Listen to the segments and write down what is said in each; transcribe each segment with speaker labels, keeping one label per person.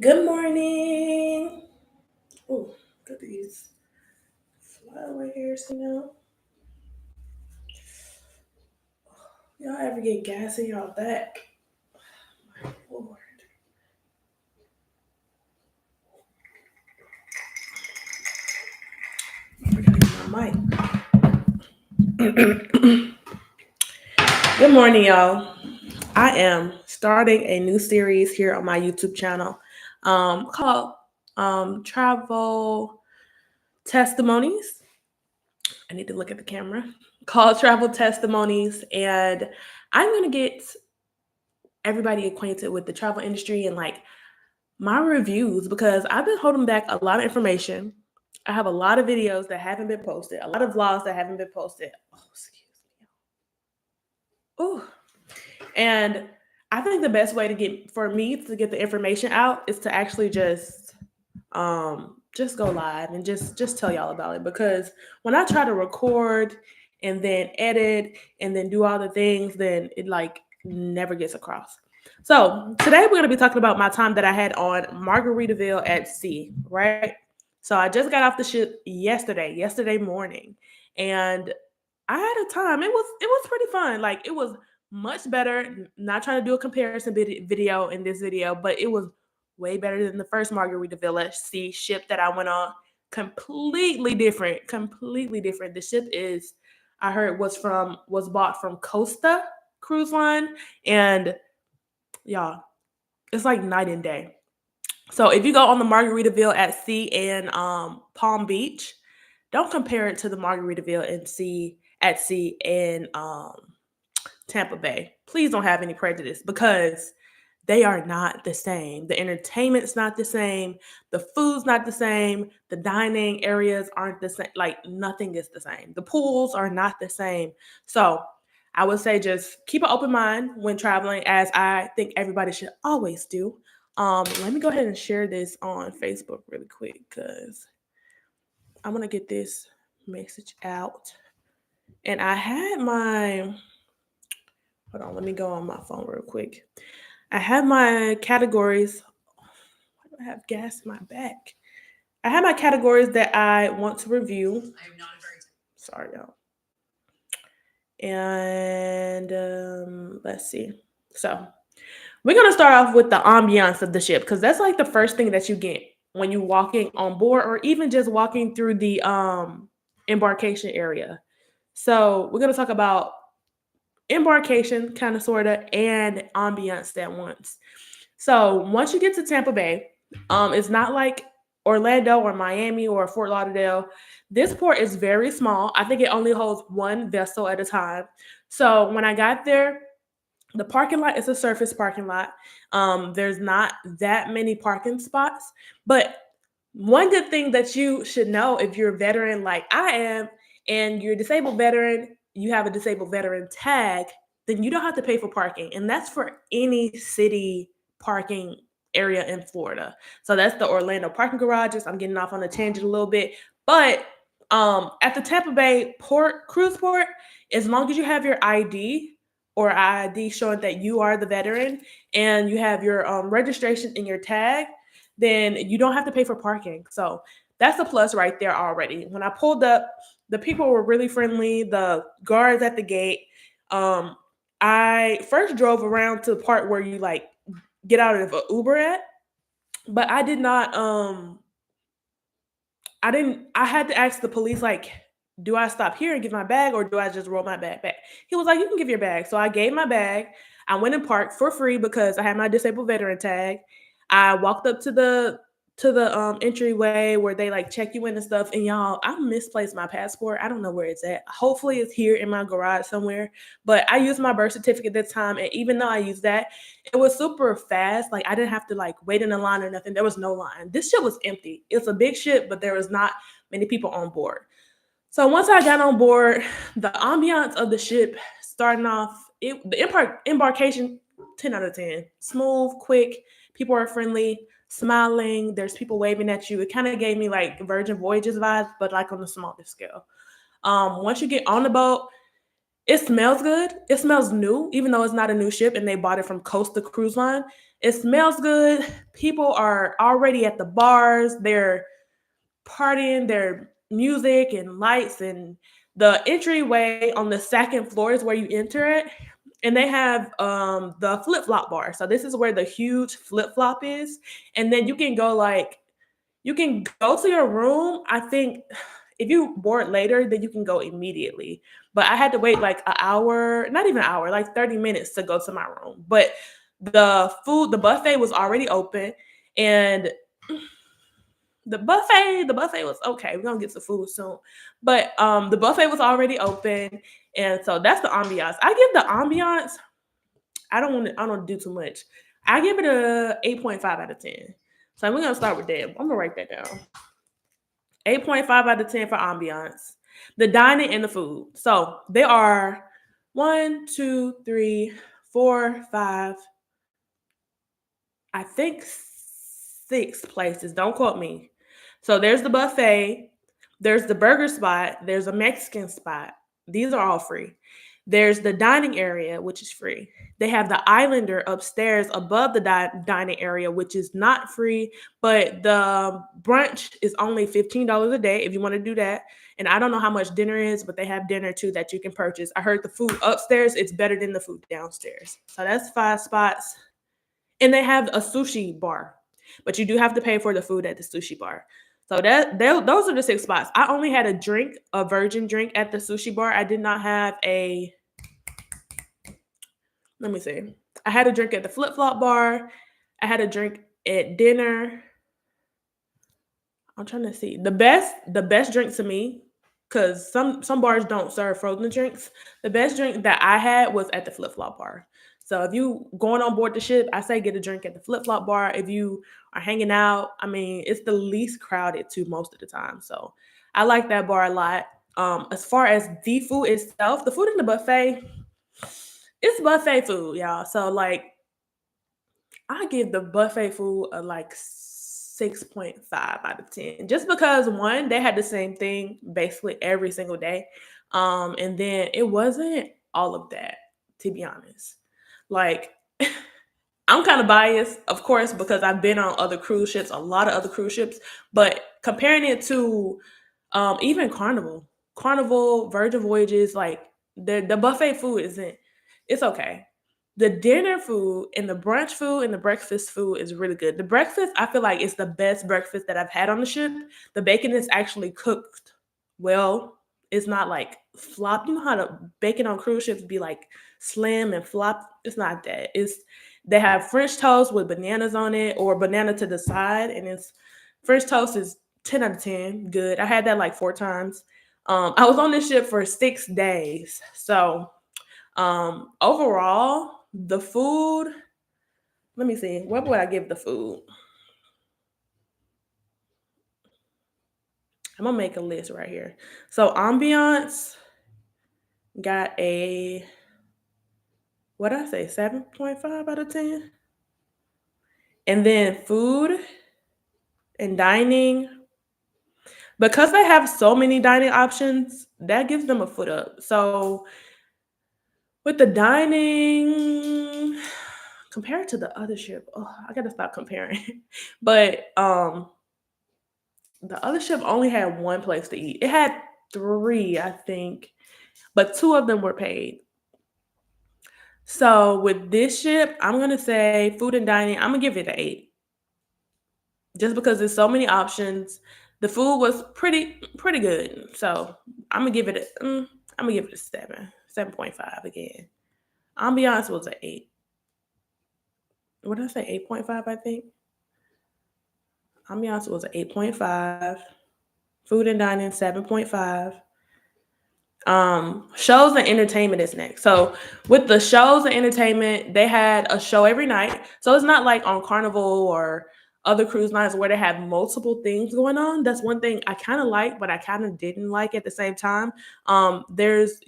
Speaker 1: Good morning. Oh, look at these flower hairs hanging out. Y'all ever get gas in y'all back? Lord. I forgot to use my mic. Good morning, y'all. I am starting a new series here on my YouTube channel called Travel Testimonies. I need to look at the camera. Called Travel Testimonies. And I'm going to get everybody acquainted with the travel industry and like my reviews because I've been holding back a lot of information. I have a lot of videos that haven't been posted, a lot of vlogs that haven't been posted. Oh, excuse me. Oh, and I think the best way to get for me to get the information out is to actually just go live and just tell y'all about it because when I try to record and then edit and then do all the things, then it like never gets across. So today we're going to be talking about my time that I had on Margaritaville at sea, right? So I just got off the ship yesterday morning, and I had a time. It was pretty fun. Like it was much better. Not trying to do a comparison video in this video, but it was way better than the first Margaritaville at sea ship that I went on. Completely different. Completely different. The ship is, I heard, was bought from Costa Cruise Line, and y'all, it's like night and day. So if you go on the Margaritaville at sea in Palm Beach, don't compare it to the Margaritaville at sea in Tampa Bay. Please don't have any prejudice because they are not the same. The entertainment's not the same. The food's not the same. The dining areas aren't the same. Like nothing is the same. The pools are not the same. So I would say just keep an open mind when traveling, as I think everybody should always do. Let me go ahead and share this on Facebook really quick because I want to get this message out. And I had my, hold on, let me go on my phone real quick. I have my categories. Why do I have gas in my back? I have my categories that I want to review. Sorry, y'all. And let's see. So we're gonna start off with the ambiance of the ship because that's like the first thing that you get when you're walking on board or even just walking through the embarkation area. So we're gonna talk about embarkation, kind of, sort of, and ambiance at once. So once you get to Tampa Bay, it's not like Orlando or Miami or Fort Lauderdale. This port is very small. I think it only holds one vessel at a time. So when I got there, the parking lot is a surface parking lot. There's not that many parking spots, but one good thing that you should know if you're a veteran like I am and you're a disabled veteran, you have a disabled veteran tag, then you don't have to pay for parking. And that's for any city parking area in Florida. So that's the Orlando parking garages. I'm getting off on a tangent a little bit. But at the Tampa Bay cruise port, as long as you have your ID or ID showing that you are the veteran and you have your registration and your tag, then you don't have to pay for parking. So that's a plus right there already. When I pulled up, the people were really friendly. The guards at the gate. I first drove around to the part where you like get out of an Uber at, but I did not. I didn't. I had to ask the police like, do I stop here and give my bag or do I just roll my bag back? He was like, you can give your bag. So I gave my bag. I went and parked for free because I had my disabled veteran tag. I walked up to the entryway where they like check you in and stuff. And y'all, I misplaced my passport. I don't know where it's at. Hopefully it's here in my garage somewhere. But I used my birth certificate this time. And even though I used that, it was super fast. Like I didn't have to like wait in a line or nothing. There was no line. This ship was empty. It's a big ship, but there was not many people on board. So once I got on board, the ambiance of the ship starting off, the embarkation, 10 out of 10. Smooth, quick, people are friendly, smiling, there's people waving at you. It kind of gave me like Virgin Voyages vibes, but like on a smaller scale. Once you get on the boat, it smells good. It smells new, even though it's not a new ship and they bought it from Costa Cruise Line. It smells good. People are already at the bars. They're partying, their music and lights, and the entryway on the second floor is where you enter it. And they have the flip flop bar. So this is where the huge flip flop is. And then you can go like you can go to your room. I think if you board later, then you can go immediately. But I had to wait like an hour, not even an hour, like 30 minutes to go to my room. But the buffet was already open, and the buffet was okay. We're gonna get some food soon. But the buffet was already open. And so that's the ambiance. I give the ambiance, I don't do too much. I give it a 8.5 out of 10. So we're gonna start with that. I'm gonna write that down. 8.5 out of 10 for ambiance. The dining and the food. So there are one, two, three, four, five, I think six places. Don't quote me. So there's the buffet, there's the burger spot, there's a Mexican spot. These are all free. There's the dining area, which is free. They have the Islander upstairs above the dining area, which is not free, but the brunch is only $15 a day if you want to do that. And I don't know how much dinner is, but they have dinner too that you can purchase. I heard the food upstairs, it's better than the food downstairs. So that's five spots. And they have a sushi bar, but you do have to pay for the food at the sushi bar. So those are the six spots. I only had a drink, a virgin drink at the sushi bar. I did not have a. Let me see. I had a drink at the flip flop bar. I had a drink at dinner. I'm trying to see the best drink to me, because some bars don't serve frozen drinks. The best drink that I had was at the flip flop bar. So if you going on board the ship, I say get a drink at the flip flop bar. If you are hanging out, I mean it's the least crowded too most of the time. So I like that bar a lot. As far as the food itself, the food in the buffet, it's buffet food, y'all. So like I give the buffet food a like 6.5 out of 10. Just because one, they had the same thing basically every single day. And then it wasn't all of that, to be honest. Like I'm kind of biased, of course, because I've been on other cruise ships, a lot of other cruise ships, but comparing it to even Carnival, Virgin Voyages, like the buffet food isn't. It's okay. The dinner food and the brunch food and the breakfast food is really good. The breakfast, I feel like it's the best breakfast that I've had on the ship. The bacon is actually cooked well. It's not like flop. You know how the bacon on cruise ships be like slim and flop? It's not that. It's they have French toast with bananas on it or banana to the side, and it's French toast is 10 out of 10. Good. I had that like four times. I was on this ship for 6 days. So overall, the food, let me see, what would I give the food? I'm gonna make a list right here. So Ambiance got a, what did I say, 7.5 out of 10? And then food and dining, because they have so many dining options, that gives them a foot up. So with the dining, compared to the other ship, oh, I gotta stop comparing. But the other ship only had one place to eat. It had three, I think, but two of them were paid. So with this ship, I'm gonna say food and dining. I'm gonna give it an 8, just because there's so many options. The food was pretty good. So I'm gonna give it a 7.5 again. Ambiance was an 8. What did I say? 8.5, I think. Ambiance was an 8.5. Food and dining 7.5. Shows and entertainment is next. So with the shows and entertainment, they had a show every night. So it's not like on Carnival or other cruise lines where they have multiple things going on. That's one thing I kind of like, but I kind of didn't like at the same time. There's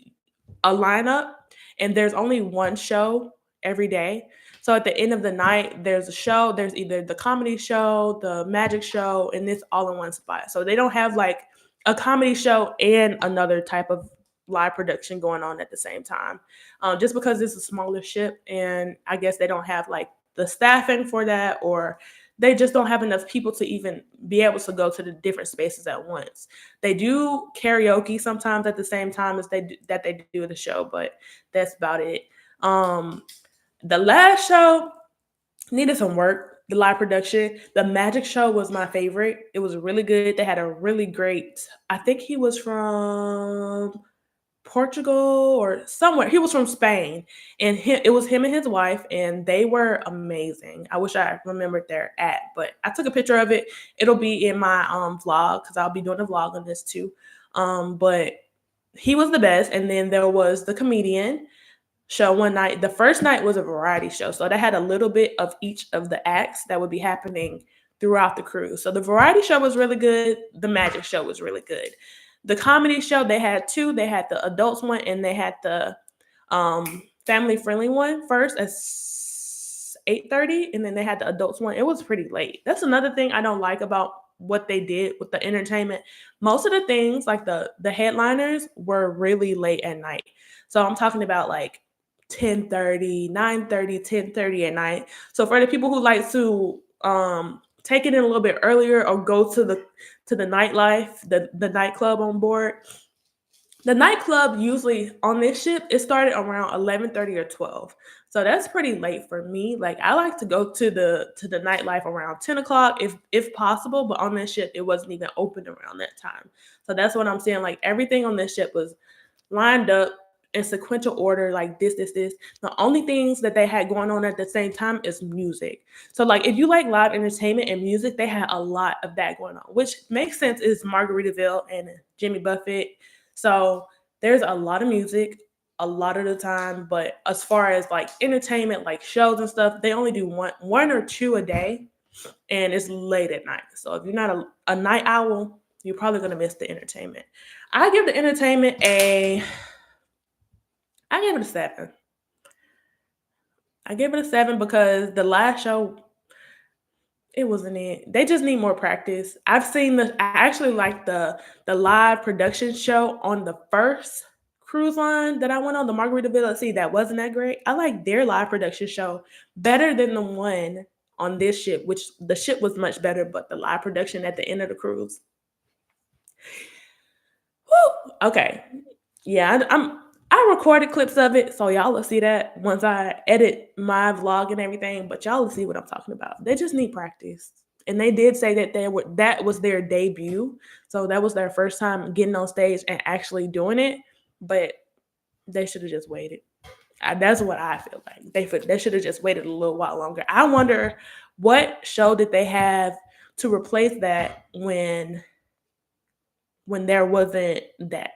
Speaker 1: a lineup, and there's only one show every day. So at the end of the night, there's a show. There's either the comedy show, the magic show, and it's all in one spot. So they don't have like a comedy show and another type of live production going on at the same time. Just because it's a smaller ship, and I guess they don't have like the staffing for that, or they just don't have enough people to even be able to go to the different spaces at once. They do karaoke sometimes at the same time as they do the show, but that's about it. Um, the last show needed some work. The live production, the magic show was my favorite. It was really good. They had a really great. I think he was from Portugal or somewhere. He was from Spain, and it was him and his wife, and they were amazing. I wish I remembered their at, but I took a picture of it. It'll be in my vlog because I'll be doing a vlog on this too. But he was the best, and then there was the comedian show one night. The first night was a variety show, so they had a little bit of each of the acts that would be happening throughout the cruise. So the variety show was really good. The magic show was really good. The comedy show, they had two. They had the adults one and they had the family friendly one first at 8:30, and then they had the adults one. It was pretty late. That's another thing I don't like about what they did with the entertainment. Most of the things, like the headliners, were really late at night. So I'm talking about like 10:30, 9:30, 10:30 at night. So for the people who like to take it in a little bit earlier or go to the nightlife, the nightclub on board. The nightclub usually on this ship, it started around 11:30 or 12. So that's pretty late for me. Like I like to go to the nightlife around 10 o'clock if possible, but on this ship it wasn't even open around that time. So that's what I'm saying. Like everything on this ship was lined up in sequential order, like this. The only things that they had going on at the same time is music. So like if you like live entertainment and music, they had a lot of that going on, which makes sense. Is Margaritaville and Jimmy Buffett. So there's a lot of music a lot of the time, but as far as like entertainment, like shows and stuff, they only do one or two a day, and it's late at night. So if you're not a night owl, you're probably gonna miss the entertainment. I give the entertainment I gave it a 7. I give it a 7 because the last show, it wasn't it. They just need more practice. I've seen I actually like the live production show on the first cruise line that I went on, the Margaritaville. See, that wasn't that great. I like their live production show better than the one on this ship, which the ship was much better, but the live production at the end of the cruise. Whew, okay. Yeah, I recorded clips of it, so y'all will see that once I edit my vlog and everything. But y'all will see what I'm talking about. They just need practice, and they did say that that was their debut, so that was their first time getting on stage and actually doing it. But they should have just waited. That's what I feel like. They should have just waited a little while longer. I wonder what show did they have to replace that when there wasn't that,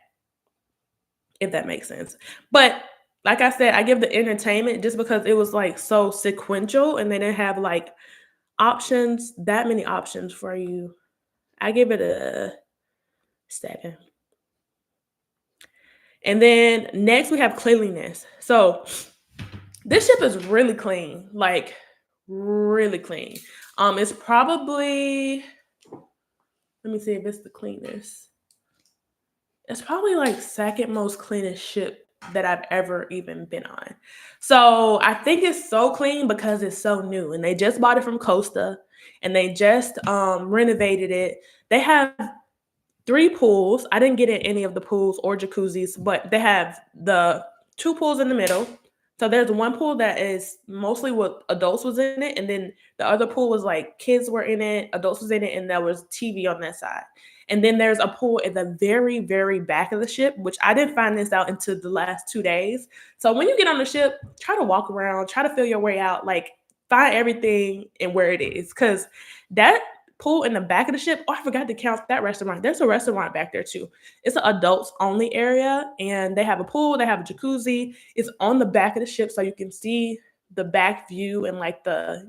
Speaker 1: if that makes sense. But like I said, I give the entertainment just because it was like so sequential and they didn't have like that many options for you. I give it a 7. And then next we have cleanliness. So this ship is really clean, like really clean. It's probably, let me see if it's the cleanest. It's probably like second most cleanest ship that I've ever even been on. So I think it's so clean because it's so new, and they just bought it from Costa, and they just renovated it. They have 3 pools. I didn't get in any of the pools or jacuzzis, but they have the 2 pools in the middle. So there's one pool that is mostly what adults was in it, and then the other pool was like kids were in it, adults was in it, and there was TV on that side. And then there's a pool at the very, very back of the ship, which I didn't find this out until the last 2 days. So when you get on the ship, try to walk around, try to feel your way out, like find everything and where it is. Because that pool in the back of the ship, oh, I forgot to count that restaurant. There's a restaurant back there too. It's an adults only area, and they have a pool, they have a jacuzzi. It's on the back of the ship, so you can see the back view and like the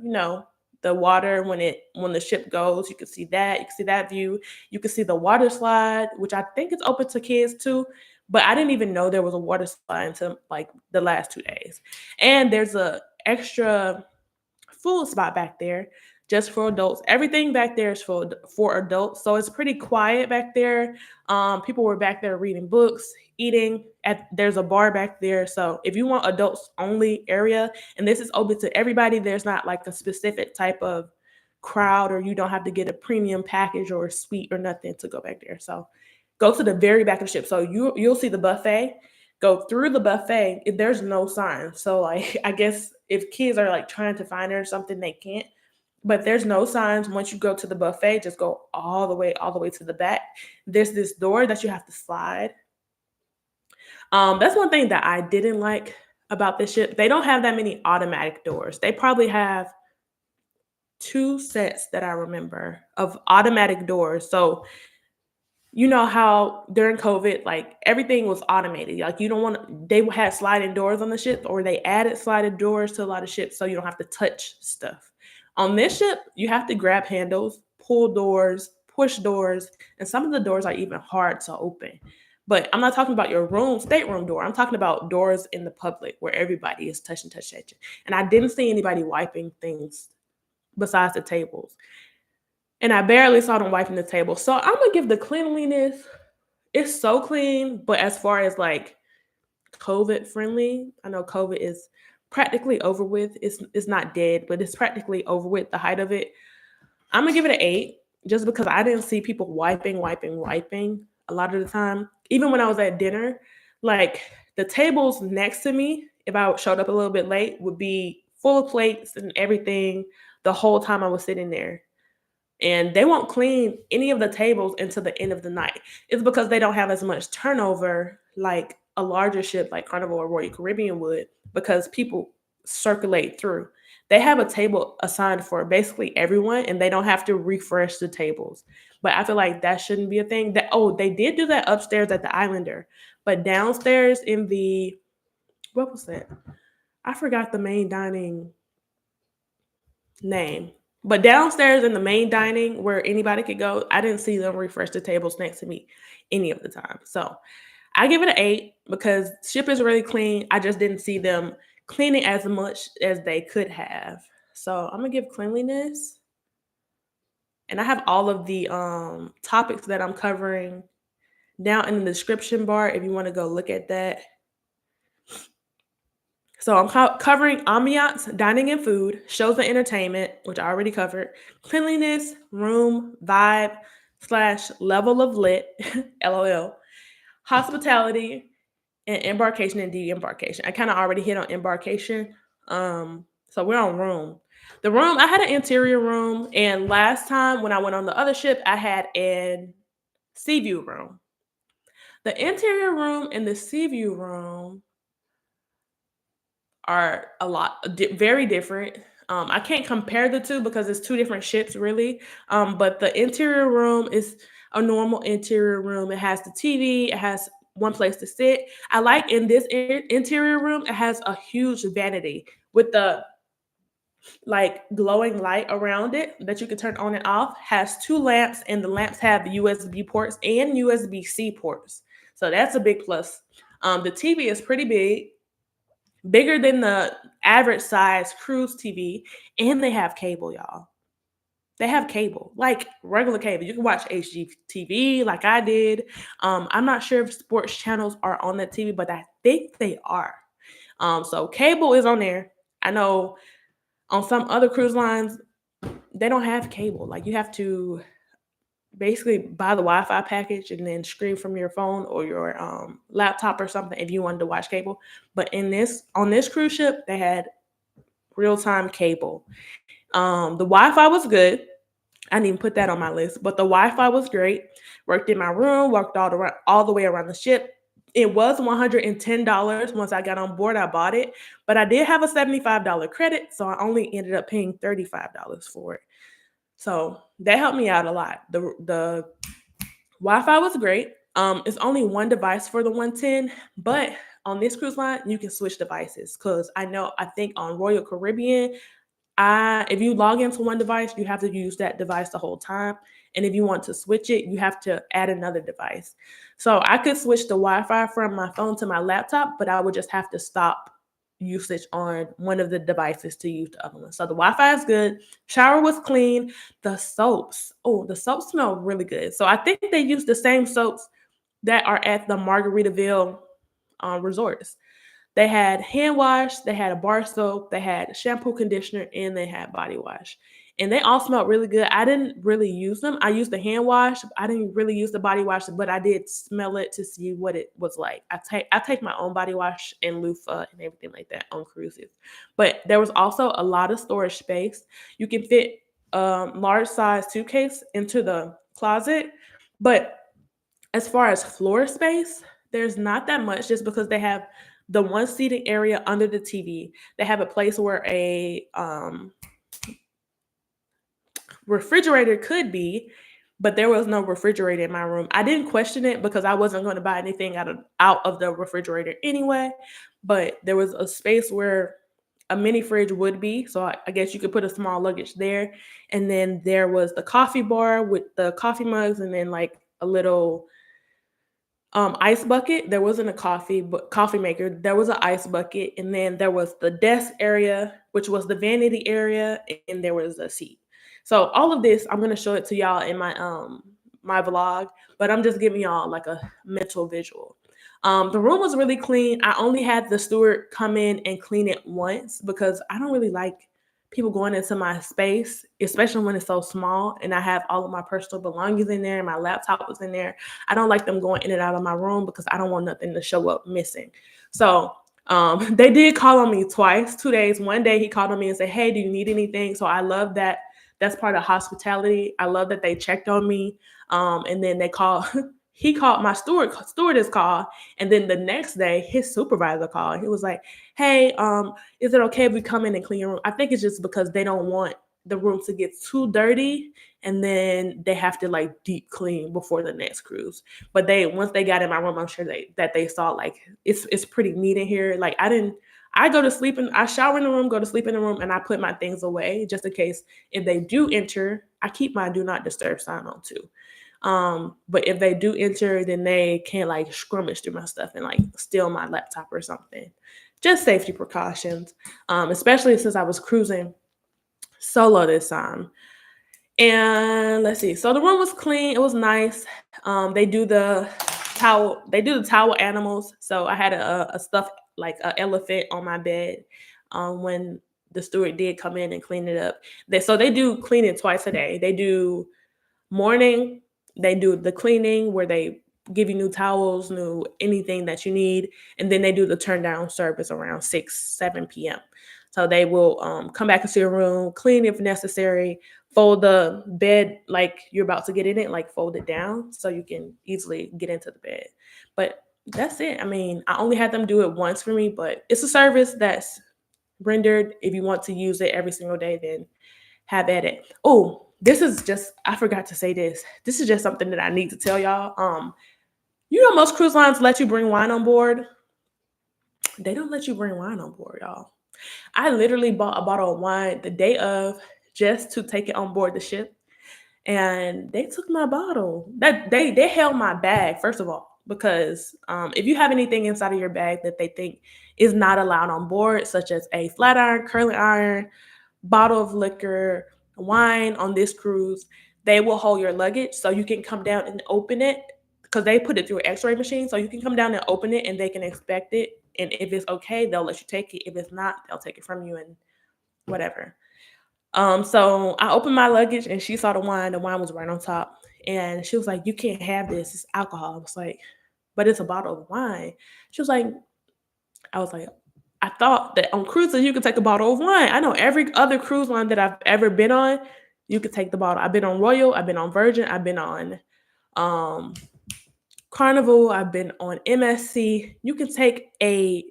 Speaker 1: water when the ship goes. You can see that view. You can see the water slide, which I think is open to kids too. But I didn't even know there was a water slide until like the last 2 days. And there's a extra food spot back there just for adults. Everything back there is for adults, so it's pretty quiet back there. People were back there reading books, eating. There's a bar back there, so if you want adults only area, and this is open to everybody, there's not like a specific type of crowd, or you don't have to get a premium package or a suite or nothing to go back there. So go to the very back of the ship. So you'll see the buffet. Go through the buffet. There's no sign. So like I guess if kids are like trying to find it or something, they can't. But there's no signs. Once you go to the buffet, just go all the way to the back. There's this door that you have to slide. That's one thing that I didn't like about this ship. They don't have that many automatic doors. They probably have two sets that I remember of automatic doors. So you know how during COVID, like everything was automated. Like you don't want they had sliding doors on the ship, or they added sliding doors to a lot of ships so you don't have to touch stuff. On this ship, you have to grab handles, pull doors, push doors, and some of the doors are even hard to open. But I'm not talking about your stateroom door. I'm talking about doors in the public where everybody is touching. And I didn't see anybody wiping things besides the tables. And I barely saw them wiping the table. So I'm gonna give the cleanliness. It's so clean, but as far as like COVID friendly, I know COVID is practically over with. It's not dead, but it's practically over with the height of it. I'm gonna give it an 8, just because I didn't see people wiping a lot of the time. Even when I was at dinner, like the tables next to me, if I showed up a little bit late, would be full of plates and everything the whole time I was sitting there, and they won't clean any of the tables until the end of the night. It's because they don't have as much turnover like a larger ship like Carnival or Royal Caribbean would, because people circulate through. They have a table assigned for basically everyone, and they don't have to refresh the tables. But I feel like that shouldn't be a thing. They did do that upstairs at the Islander, but downstairs in the what was that? I forgot the main dining name. But downstairs in the main dining where anybody could go, I didn't see them refresh the tables next to me any of the time. So I give it an 8 because ship is really clean. I just didn't see them cleaning as much as they could have. So I'm gonna give cleanliness. And I have all of the topics that I'm covering down in the description bar if you want to go look at that. So I'm covering ambiance, dining and food, shows and entertainment, which I already covered, cleanliness, room, vibe, / level of lit, LOL, hospitality, and embarkation and de-embarkation. I kind of already hit on embarkation. So we're on room. The room, I had an interior room, and last time when I went on the other ship, I had an sea view room. The interior room and the sea view room are very different. I can't compare the two because it's two different ships, really. But the interior room is a normal interior room. It has the TV. It has one place to sit. I like in this interior room, it has a huge vanity with the like glowing light around it that you can turn on and off. Has two lamps, and the lamps have USB ports and USB-C ports. So that's a big plus. The TV is pretty big, bigger than the average size cruise TV, and they have cable, y'all. They have cable, like regular cable. You can watch HGTV like I did. I'm not sure if sports channels are on that TV, but I think they are. So cable is on there. I know on some other cruise lines, they don't have cable. Like you have to basically buy the Wi-Fi package and then stream from your phone or your laptop or something if you wanted to watch cable. But on this cruise ship, they had real-time cable. The Wi-Fi was good. I didn't even put that on my list, but the Wi-Fi was great. Worked in my room, walked all the way around the ship. It was $110 once I got on board. I bought it, but I did have a $75 credit, so I only ended up paying $35 for it. So that helped me out a lot. The Wi-Fi was great. It's only one device for the 110, but on this cruise line, you can switch devices because I think on Royal Caribbean, if you log into one device, you have to use that device the whole time. And if you want to switch it, you have to add another device. So I could switch the Wi-Fi from my phone to my laptop, but I would just have to stop usage on one of the devices to use the other one. So the Wi-Fi is good. Shower was clean. The soaps. Oh, the soaps smell really good. So I think they use the same soaps that are at the Margaritaville resorts. They had hand wash, they had a bar soap, they had shampoo, conditioner, and they had body wash. And they all smelled really good. I didn't really use them. I used the hand wash. I didn't really use the body wash, but I did smell it to see what it was like. I take my own body wash and loofah and everything like that on cruises. But there was also a lot of storage space. You can fit large size suitcase into the closet, but as far as floor space, there's not that much just because they have the one seating area under the TV. They have a place where a refrigerator could be, but there was no refrigerator in my room. I didn't question it because I wasn't going to buy anything out of the refrigerator anyway. But there was a space where a mini fridge would be, so I guess you could put a small luggage there. And then there was the coffee bar with the coffee mugs, and then like a little ice bucket. There wasn't a coffee maker. There was an ice bucket, and then there was the desk area, which was the vanity area, and there was a seat. So all of this, I'm gonna show it to y'all in my vlog, but I'm just giving y'all like a mental visual. The room was really clean. I only had the steward come in and clean it once because I don't really like people going into my space, especially when it's so small and I have all of my personal belongings in there and my laptop was in there. I don't like them going in and out of my room because I don't want nothing to show up missing. So they did call on me twice, 2 days. One day he called on me and said, "Hey, do you need anything?" So I love that. That's part of hospitality. I love that they checked on me. And then they called. He called my stewardess call, and then the next day his supervisor called. He was like, "Hey, is it okay if we come in and clean your room?" I think it's just because they don't want the room to get too dirty and then they have to like deep clean before the next cruise. But they once they got in my room, I'm sure they saw like it's pretty neat in here. Like I go to sleep and I shower in the room, go to sleep in the room, and I put my things away just in case if they do enter, I keep my do not disturb sign on too. But if they do enter, then they can't like scrummage through my stuff and like steal my laptop or something. Just safety precautions, especially since I was cruising solo this time. And let's see. So the room was clean. It was nice. They do the towel animals. So I had a stuffed like an elephant on my bed when the steward did come in and clean it up. So they do clean it twice a day. They do morning, they do the cleaning where they give you new towels, new anything that you need, and then they do the turn down service around 6, 7 p.m. So they will come back into your room, clean if necessary, fold the bed like you're about to get in it, like fold it down so you can easily get into the bed. But that's it. I mean, I only had them do it once for me, but it's a service that's rendered. If you want to use it every single day, then have at it. Oh, this is just I forgot to say this. This is just something that I need to tell y'all. You know most cruise lines let you bring wine on board. They don't let you bring wine on board, y'all. I literally bought a bottle of wine the day of just to take it on board the ship, and they took my bottle. That they held my bag first of all because if you have anything inside of your bag that they think is not allowed on board, such as a flat iron, curling iron, bottle of liquor, wine on this cruise, they will hold your luggage so you can come down and open it because they put it through an x-ray machine. So you can come down and open it and they can inspect it. And if it's okay, they'll let you take it. If it's not, they'll take it from you and whatever. So I opened my luggage and she saw the wine. The wine was right on top. And she was like, "You can't have this. It's alcohol." I was like, "But it's a bottle of wine." She was like, I was like, "I thought that on cruises you could take a bottle of wine. I know every other cruise line that I've ever been on, you could take the bottle. I've been on Royal, I've been on Virgin, I've been on um, Carnival, I've been on MSC. You can take a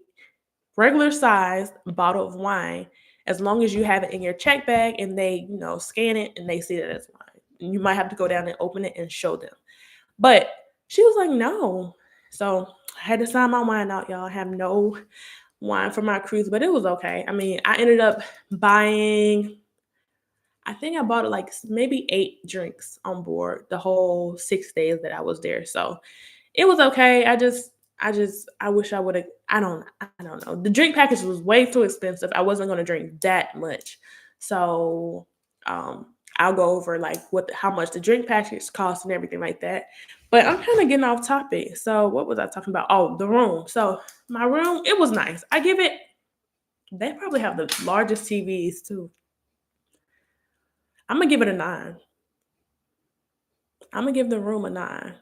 Speaker 1: regular sized bottle of wine as long as you have it in your check bag and they, scan it and they see that it's wine. And you might have to go down and open it and show them." But she was like, "No." So I had to sign my wine out, y'all. I have no wine for my cruise, but it was okay. I mean, I ended up buying, I think I bought like maybe 8 drinks on board the whole 6 days that I was there. So it was okay. I wish I would have. I don't know. The drink package was way too expensive. I wasn't gonna drink that much, so um, I'll go over like how much the drink package costs and everything like that. But I'm kind of getting off topic. So what was I talking about? Oh, the room. So my room, it was nice. I give it. They probably have the largest TVs too. I'm gonna give it a 9. I'm gonna give the room a 9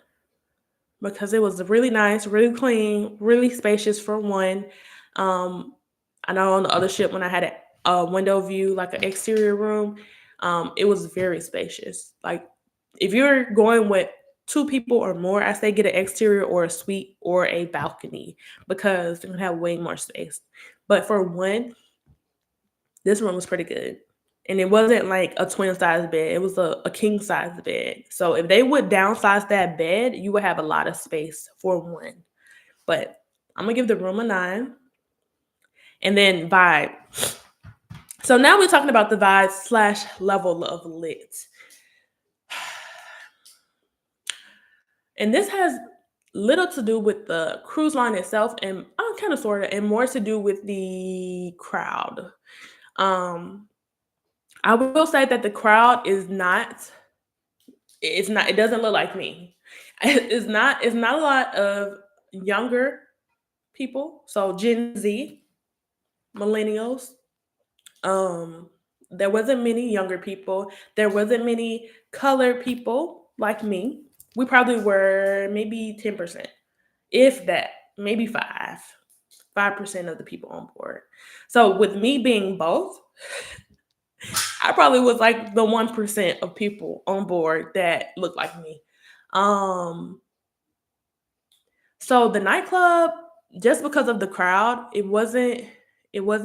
Speaker 1: because it was really nice, really clean, really spacious for one. Um, I know on the other ship when I had a window view, like an exterior room, it was very spacious. Like if you're going with two people or more, I say get an exterior or a suite or a balcony because you're gonna have way more space. But for one, this room was pretty good. And it wasn't like a twin size bed, it was a king size bed. So if they would downsize that bed, you would have a lot of space for one. But I'm gonna give the room a 9. And then vibe. So now we're talking about the vibe slash level of lit. And this has little to do with the cruise line itself and kind of sort of, and more to do with the crowd. Um, I will say that the crowd is not, it doesn't look like me. It's not a lot of younger people. So Gen Z, millennials. Um, there wasn't many younger people. There wasn't many colored people like me. We probably were maybe 10%, if that, maybe 5% of the people on board. So with me being both, I probably was like the 1% of people on board that looked like me. Um, so the nightclub, just because of the crowd, it wasn't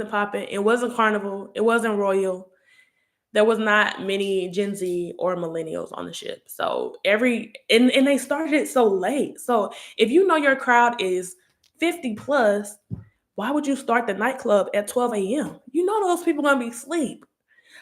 Speaker 1: popping. It wasn't carnival. It wasn't royal. There was not many Gen Z or millennials on the ship. So and they started it so late. So if you know your crowd is 50 plus, why would you start the nightclub at 12 a.m.? You know those people gonna be asleep.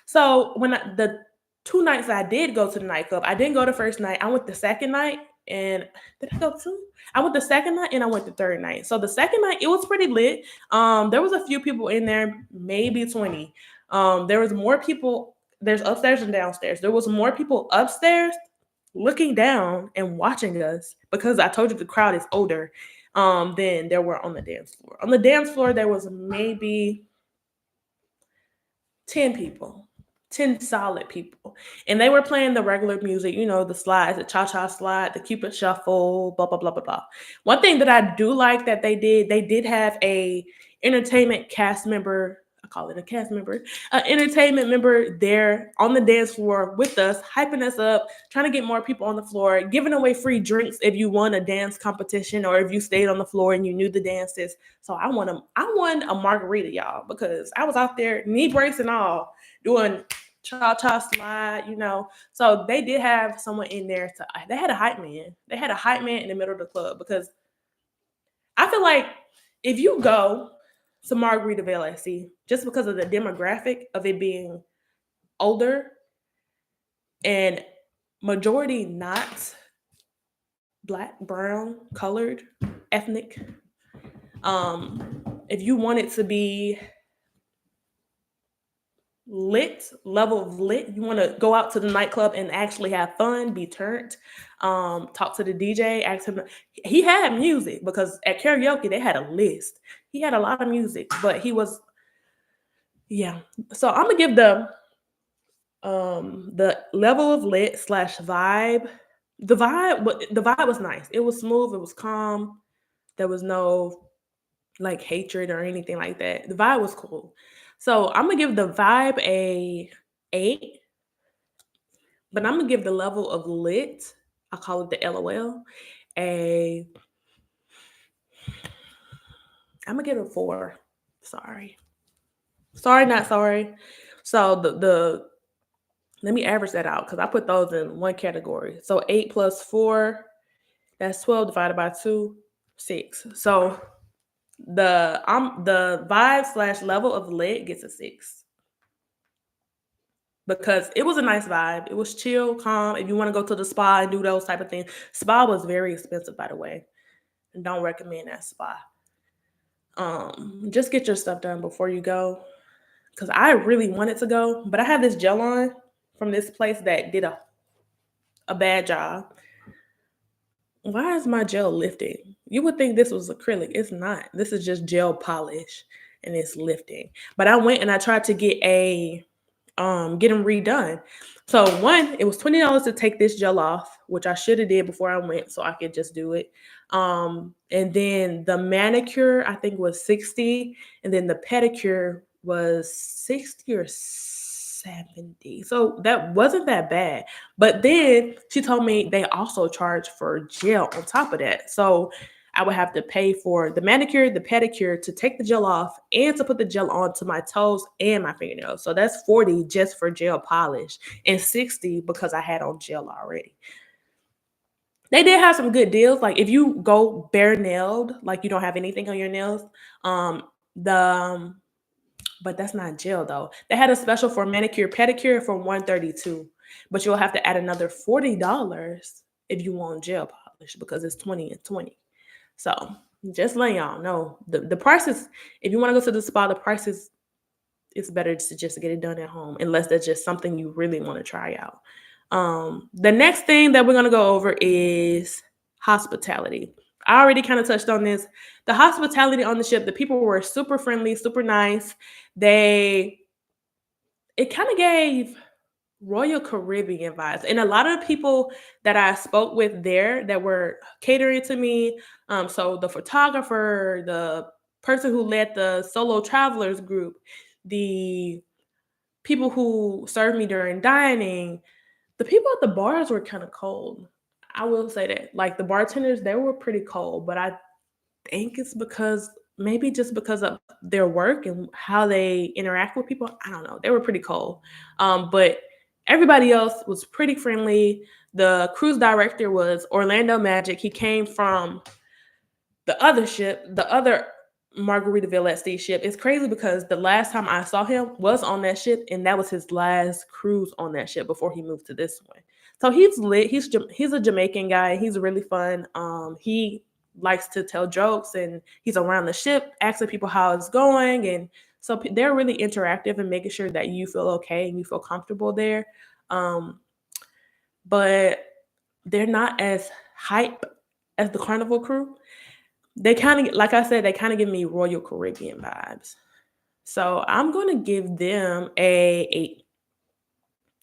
Speaker 1: So the 2 nights I did go to the nightclub, I didn't go the first night. I went the second night, and did I go two? I went the second night and I went the third night. So the second night it was pretty lit. There was a few people in there, maybe 20. There was more people. There's upstairs and downstairs. There was more people upstairs looking down and watching us because I told you the crowd is older than there were on the dance floor. On the dance floor, there was maybe 10 people, 10 solid people. And they were playing the regular music, the slides, the cha cha slide, the Cupid shuffle, blah, blah, blah, blah, blah. One thing that I do like that they did have a entertainment cast member. I call it a cast member, an entertainment member there on the dance floor with us, hyping us up, trying to get more people on the floor, giving away free drinks if you won a dance competition or if you stayed on the floor and you knew the dances. So I won a margarita, y'all, because I was out there, knee brace and all, doing cha-cha slide. So they did have someone in there they had a hype man. They had a hype man in the middle of the club because I feel like if you go to Margaritaville at sea, just because of the demographic of it being older and majority not black, brown, colored, ethnic, if you want it to be lit, level of lit, you want to go out to the nightclub and actually have fun, be turned, talk to the DJ, ask him. He had music because at karaoke they had a list. He had a lot of music, but he was, yeah. So I'm gonna give the level of lit slash vibe. The vibe was nice. It was smooth. It was calm. There was no like hatred or anything like that. The vibe was cool. So I'm gonna give the vibe a 8, but I'm gonna give the level of lit, I call it the LOL, a I'm gonna give it a 4. Sorry. Sorry, not sorry. So the let me average that out because I put those in one category. So 8 plus 4, that's 12 divided by 2, 6. So the vibe slash level of lit gets a 6 because it was a nice vibe. It was chill, calm. If you want to go to the spa and do those type of things, spa was very expensive, by the way. Don't recommend that spa. Just get your stuff done before you go. Cause I really wanted to go, but I have this gel on from this place that did a bad job. Why is my gel lifting? You would think this was acrylic. It's not. This is just gel polish and it's lifting. But I went and I tried to get them redone. So one, it was $20 to take this gel off, which I should have did before I went so I could just do it. And then the manicure I think was 60, and then the pedicure was 60 or 70. So that wasn't that bad. But then she told me they also charge for gel on top of that. So I would have to pay for the manicure, the pedicure, to take the gel off and to put the gel onto my toes and my fingernails. So that's 40 just for gel polish and 60 because I had on gel already. They did have some good deals. Like if you go bare nailed, like you don't have anything on your nails, um, the but that's not gel though. They had a special for manicure pedicure for 132, but you'll have to add another $40 if you want gel polish because it's 20 and 20. So just letting y'all know the prices. If you want to go to the spa, the prices, it's better to just get it done at home unless that's just something you really want to try out. The next thing that we're gonna go over is hospitality. I already kind of touched on this. The hospitality on the ship, the people were super friendly, super nice. They it kind of gave Royal Caribbean vibes. And a lot of people that I spoke with there that were catering to me, so the photographer, the person who led the solo travelers group, the people who served me during dining, the people at the bars were kind of cold. I will say that. Like the bartenders, they were pretty cold, but I think it's because maybe just because of their work and how they interact with people. I don't know. They were pretty cold. But everybody else was pretty friendly. The cruise director was Orlando Magic. He came from the other ship, the other Margaritaville at sea ship. It's crazy because the last time I saw him was on that ship, and that was his last cruise on that ship before he moved to this one. So he's lit. He's a Jamaican guy. He's really fun. He likes to tell jokes, and he's around the ship asking people how it's going, and so they're really interactive and making sure that you feel okay and you feel comfortable there. Um, but they're not as hype as the Carnival crew. They kind of, like I said, they kind of give me Royal Caribbean vibes. So I'm gonna give them a 8.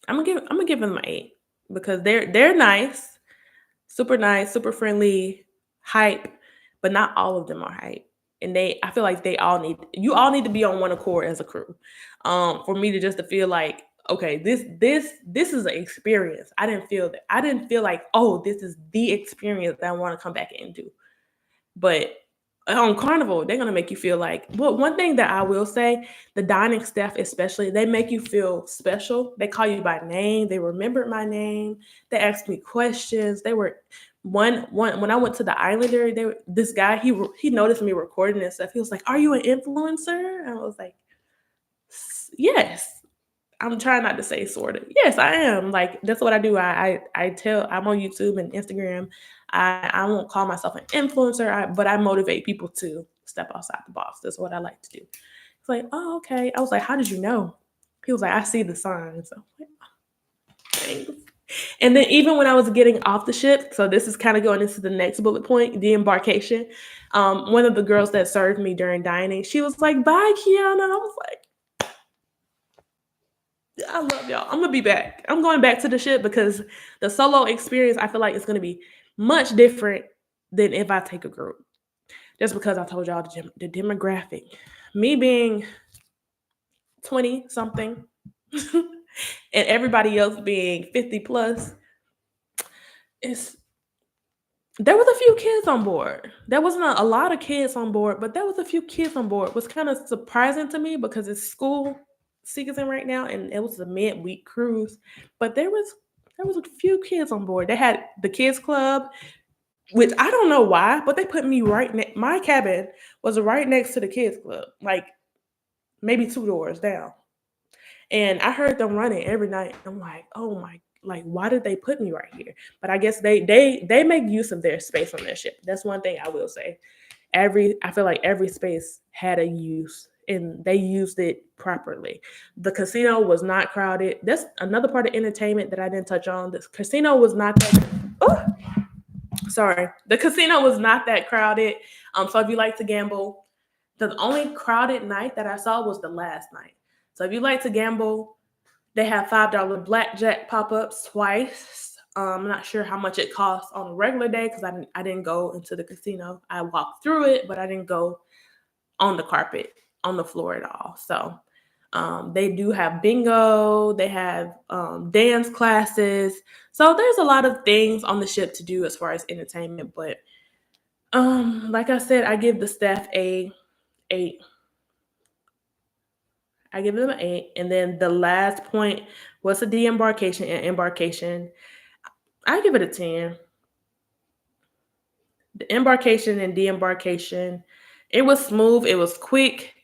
Speaker 1: I'm gonna give them an 8 because they're nice, super friendly, hype, but not all of them are hype. And I feel like you all need to be on one accord as a crew, for me to just to feel like, okay, this is an experience. I didn't feel that. I didn't feel like, oh, this is the experience that I want to come back and do. But on Carnival, they're gonna make you feel like. Well, one thing that I will say, the dining staff especially, they make you feel special. They call you by name. They remembered my name. They asked me questions. They were one when I went to the Islander. This guy he noticed me recording and stuff. He was like, "Are you an influencer?" And I was like, "Yes." I'm trying not to say sort of. Yes, I am. Like that's what I do. I tell I'm on YouTube and Instagram. I won't call myself an influencer, but I motivate people to step outside the box. That's what I like to do. It's like, oh, okay. I was like, how did you know? He was like, I see the signs. So I'm like, thanks. And then even when I was getting off the ship, so this is kind of going into the next bullet point, the embarkation. One of the girls that served me during dining, she was like, bye, Kiana. And I was like, I love y'all. I'm gonna be back. I'm going back to the ship because the solo experience, I feel like it's gonna be much different than if I take a group. Just because I told y'all the demographic, me being 20 something, and everybody else being 50 plus, it's there was a few kids on board. There wasn't a lot of kids on board, but there was a few kids on board. It was kind of surprising to me because it's school season right now, and it was a midweek cruise. But there was a few kids on board. They had the kids club, which I don't know why, but they put me my cabin was right next to the kids club, like maybe 2 doors down. And I heard them running every night. I'm like, oh my, like, why did they put me right here? But I guess they make use of their space on their ship. That's one thing I will say. I feel like every space had a use and they used it properly. The casino was not crowded. That's another part of entertainment that I didn't touch on. The casino was not that. Oh, sorry. The casino was not that crowded. So if you like to gamble, the only crowded night that I saw was the last night. So if you like to gamble, they have $5 blackjack pop-ups twice. I'm not sure how much it costs on a regular day because I didn't go into the casino. I walked through it, but I didn't go on the carpet, on the floor at all. So they do have bingo. They have dance classes. So there's a lot of things on the ship to do as far as entertainment. But like I said, I give the staff a 8. I give them an 8. And then the last point was the de-embarkation and embarkation. I give it a 10. The embarkation and de-embarkation, it was smooth, it was quick,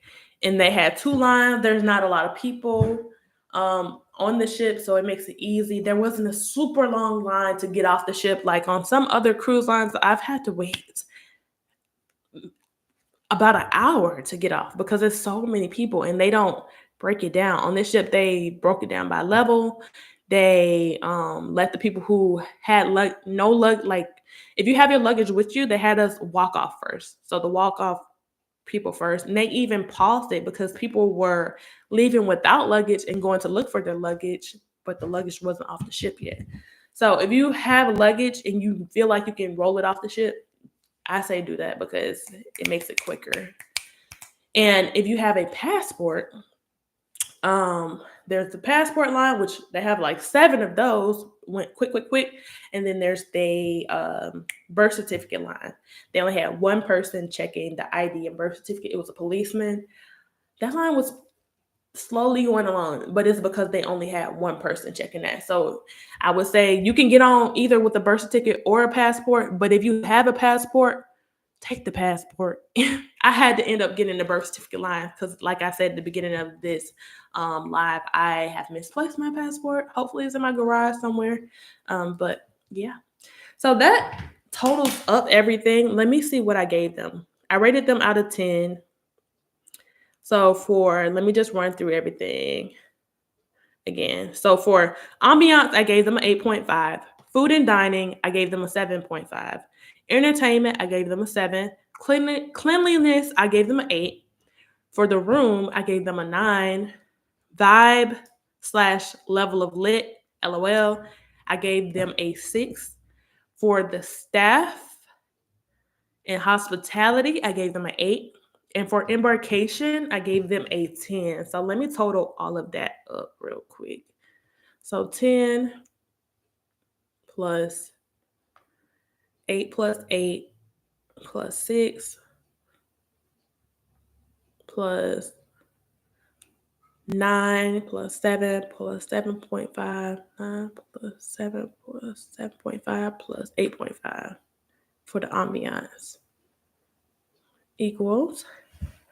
Speaker 1: and they had 2 lines. There's not a lot of people on the ship, so it makes it easy. There wasn't a super long line to get off the ship like on some other cruise lines. I've had to wait about an hour to get off because there's so many people and they don't break it down. On this ship, they broke it down by level. They let the people who had no luggage, like if you have your luggage with you, they had us walk off first. So the walk off people first, and they even paused it because people were leaving without luggage and going to look for their luggage, but the luggage wasn't off the ship yet. So if you have luggage and you feel like you can roll it off the ship, I say do that because it makes it quicker. And if you have a passport, there's the passport line, which they have like 7 of those. Went quick, and then there's the birth certificate line. They only had one person checking the ID and birth certificate. It was a policeman. That line was slowly going along, but it's because they only had one person checking that. So I would say you can get on either with a birth certificate or a passport, but if you have a passport, take the passport. I had to end up getting the birth certificate line because, like I said at the beginning of this live, I have misplaced my passport. Hopefully, it's in my garage somewhere. But yeah, so that totals up everything. Let me see what I gave them. I rated them out of 10. So let me just run through everything again. So for Ambience, I gave them an 8.5. Food and dining, I gave them a 7.5. Entertainment, I gave them a 7. Cleanliness, I gave them an 8. For the room, I gave them a 9. Vibe / level of lit, LOL, I gave them a 6. For the staff and hospitality, I gave them an 8. And for embarkation, I gave them a 10. So let me total all of that up real quick. So 10 plus 8 plus 8 plus 6 plus 9 plus 7 plus 7.5, 9 plus 7 plus 7.5 plus 8.5 for the ambiance equals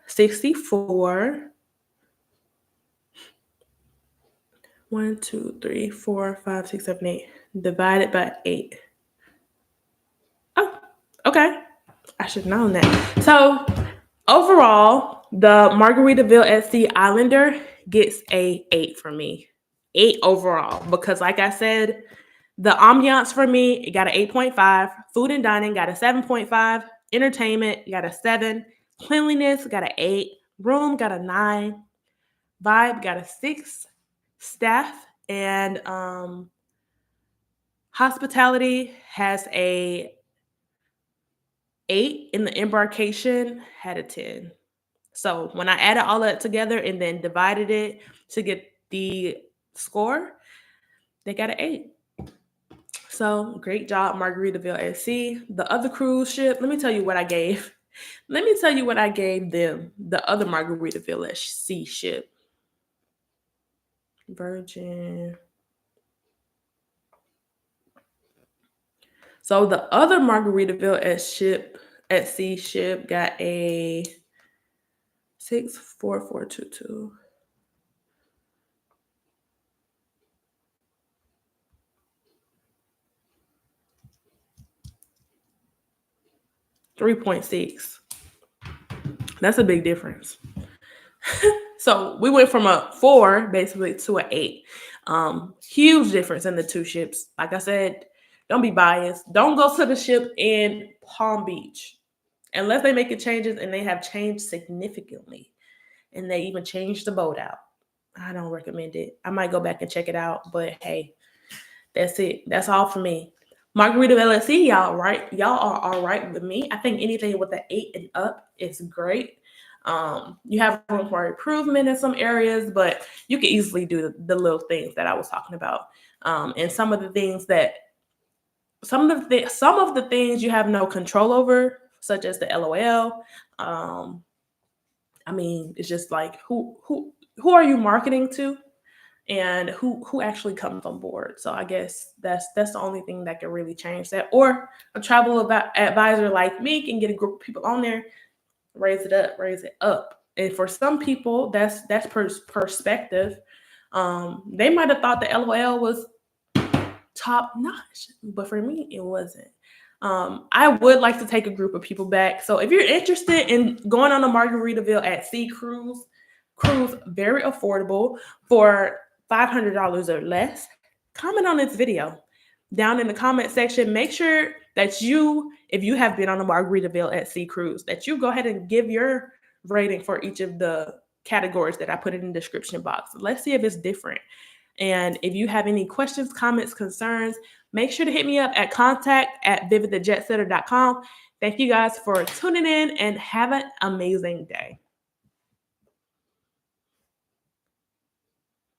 Speaker 1: 64. 1, 2, 3, 4, 5, 6, 7, 8 divided by 8. Oh, okay. I should have known that. So overall, the Margaritaville at Sea Islander gets a 8 from me. 8 overall. Because like I said, the ambiance for me, it got an 8.5. Food and dining got a 7.5. Entertainment got a 7. Cleanliness got an 8. Room got a 9. Vibe got a 6. Staff and hospitality has a 8, and the embarkation had a 10. So when I added all that together and then divided it to get the score, they got an 8. So great job, Margaritaville at Sea. The other cruise ship, let me tell you what I gave. Let me tell you what I gave them, the other Margaritaville at Sea ship. Virgin. So the other Margaritaville at Sea ship got a 64422. 3.6. That's a big difference. So we went from a 4 basically to an 8. Huge difference in the two ships. Like I said, don't be biased. Don't go to the ship in Palm Beach unless they make it changes, and they have changed significantly. And they even changed the boat out. I don't recommend it. I might go back and check it out, but hey, that's it. That's all for me. Margaritaville at sea, y'all right? Y'all are all right with me. I think anything with the 8 and up is great. You have room for improvement in some areas, but you can easily do the little things that I was talking about. And some of the things that some of the things you have no control over, such as the LOL. I mean, it's just like who are you marketing to, and who actually comes on board. So I guess that's the only thing that can really change that. Or a travel advisor like me can get a group of people on there, raise it up. And for some people, that's perspective. They might have thought the LOL was top notch, but for me, it wasn't. I would like to take a group of people back. So if you're interested in going on a Margaritaville at sea cruise very affordable for $500 or less, comment on this video down in the comment section. Make sure that if you have been on a Margaritaville at sea cruise, that you go ahead and give your rating for each of the categories that I put in the description box. Let's see if it's different. And if you have any questions, comments, concerns, make sure to hit me up at contact@vividthejetsetter.com. Thank you guys for tuning in, and have an amazing day.